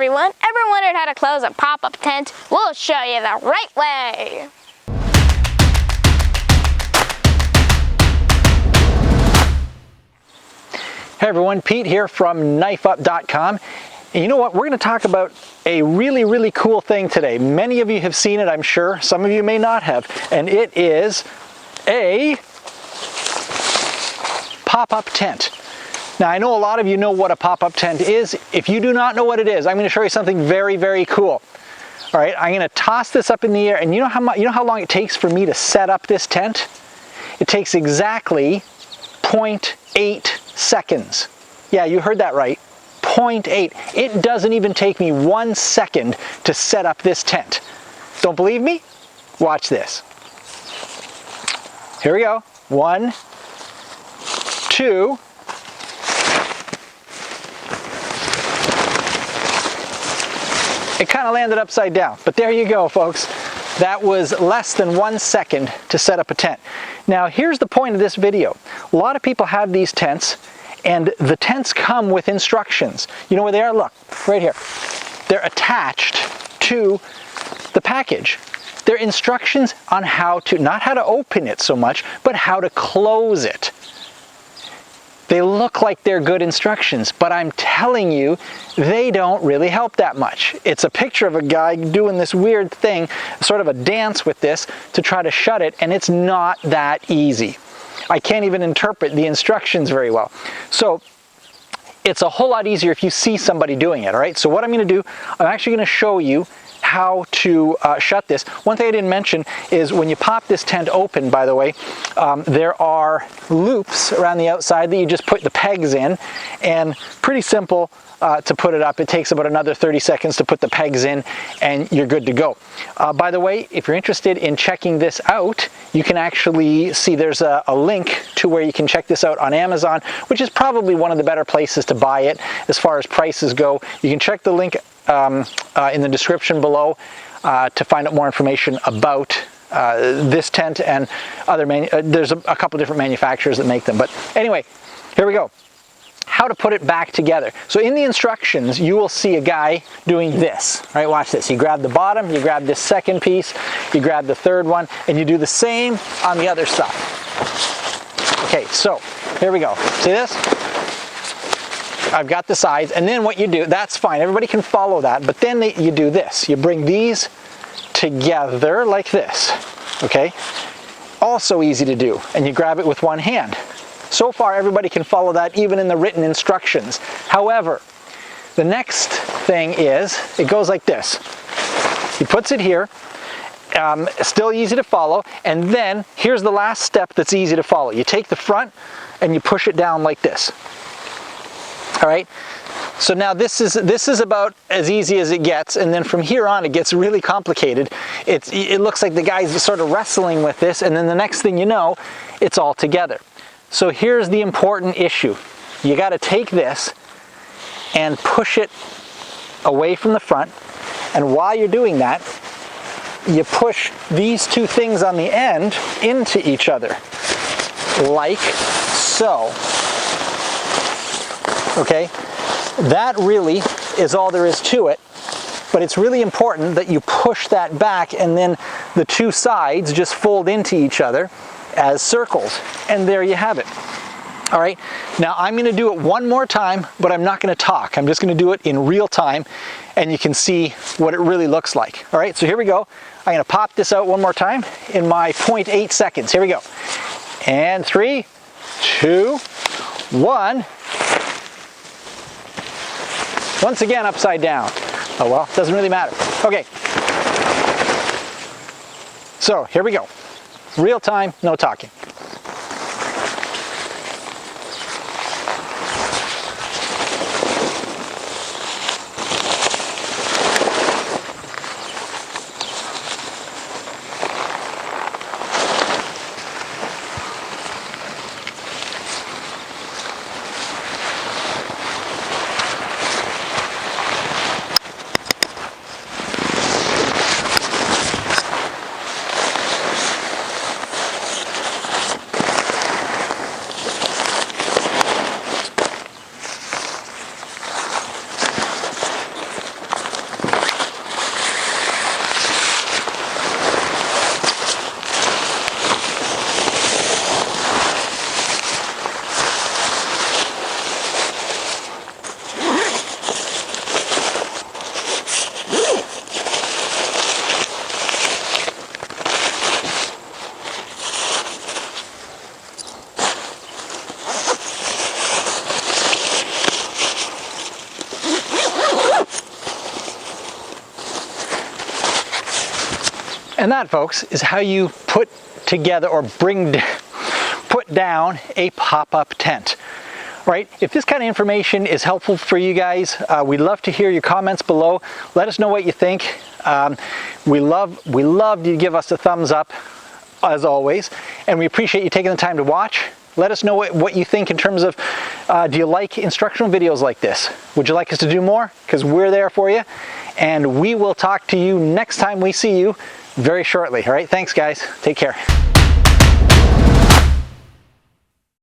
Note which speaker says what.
Speaker 1: everyone. Ever wondered how to close a pop-up tent? We'll show you the right way.
Speaker 2: Hey everyone, Pete here from KnifeUp.com. And you know what? We're going to talk about a really cool thing today. Many of you have seen it, I'm sure. Some of you may not have. And it is a pop-up tent. Now, I know a lot of you know what a pop-up tent is. If you do not know what it is, I'm going to show you something very cool. All right, I'm going to toss this up in the air, and you know how long it takes for me to set up this tent? It takes exactly 0.8 seconds. Yeah, you heard that right. 0.8. It doesn't even take me 1 second to set up this tent. Don't believe me? Watch this. Here we go. 1, 2. It kind of landed upside down, but there you go, folks. That was less than 1 second to set up a tent. Now, here's the point of this video. A lot of people have these tents, and the tents come with instructions. You know where they are? Look, right here. They're attached to the package. They're instructions on how to, not how to open it so much, but how to close it. They look like they're good instructions, but I'm telling you, they don't really help that much. It's a picture of a guy doing this weird thing, sort of a dance with this to try to shut it, and it's not that easy. I can't even interpret the instructions very well. So it's a whole lot easier if you see somebody doing it, all right? So what I'm going to do, I'm actually going to show you how to shut this. One thing I didn't mention is when you pop this tent open, by the way, there are loops around the outside that you just put the pegs in, and pretty simple to put it up. It takes about another 30 seconds to put the pegs in, and you're good to go. By the way, if you're interested in checking this out, you can actually see there's a link to where you can check this out on Amazon, which is probably one of the better places to buy it as far as prices go. You can check the link in the description below to find out more information about this tent and other there's a couple different manufacturers that make them. But anyway, here we go. How to put it back together. So in the instructions, you will see a guy doing this. Right? Watch this. You grab the bottom, you grab this second piece, you grab the third one, and you do the same on the other side. Okay, so here we go. See this? I've got the sides, and then what you do, that's fine, everybody can follow that, but then you do this. You bring these together like this, okay? Also easy to do, and you grab it with one hand. So far, everybody can follow that even in the written instructions. However, the next thing is, it goes like this. He puts it here, still easy to follow, and then here's the last step that's easy to follow. You take the front and you push it down like this. All right, so now this is about as easy as it gets, and then from here on it gets really complicated. It looks like the guy's sort of wrestling with this, and then the next thing you know, it's all together. So here's the important issue. You got to take this and push it away from the front, and while you're doing that, you push these two things on the end into each other, like so. Okay, that really is all there is to it, but it's really important that you push that back, and then the two sides just fold into each other as circles, and there you have it. All right, now I'm going to do it one more time, but I'm not going to talk. I'm just going to do it in real time, and you can see what it really looks like. All right, so here we go. I'm going to pop this out one more time in my 0.8 seconds. Here we go. And 3, 2, 1. Once again, upside down. Oh well, doesn't really matter. Okay. So, here we go. Real time, no talking. And that, folks, is how you put together or put down a pop-up tent. Right? If this kind of information is helpful for you guys, we'd love to hear your comments below. Let us know what you think. We love you to give us a thumbs up, as always, and we appreciate you taking the time to watch. Let us know what you think in terms of, do you like instructional videos like this? Would you like us to do more? Because we're there for you. And we will talk to you next time we see you very shortly. All right, thanks guys. Take care.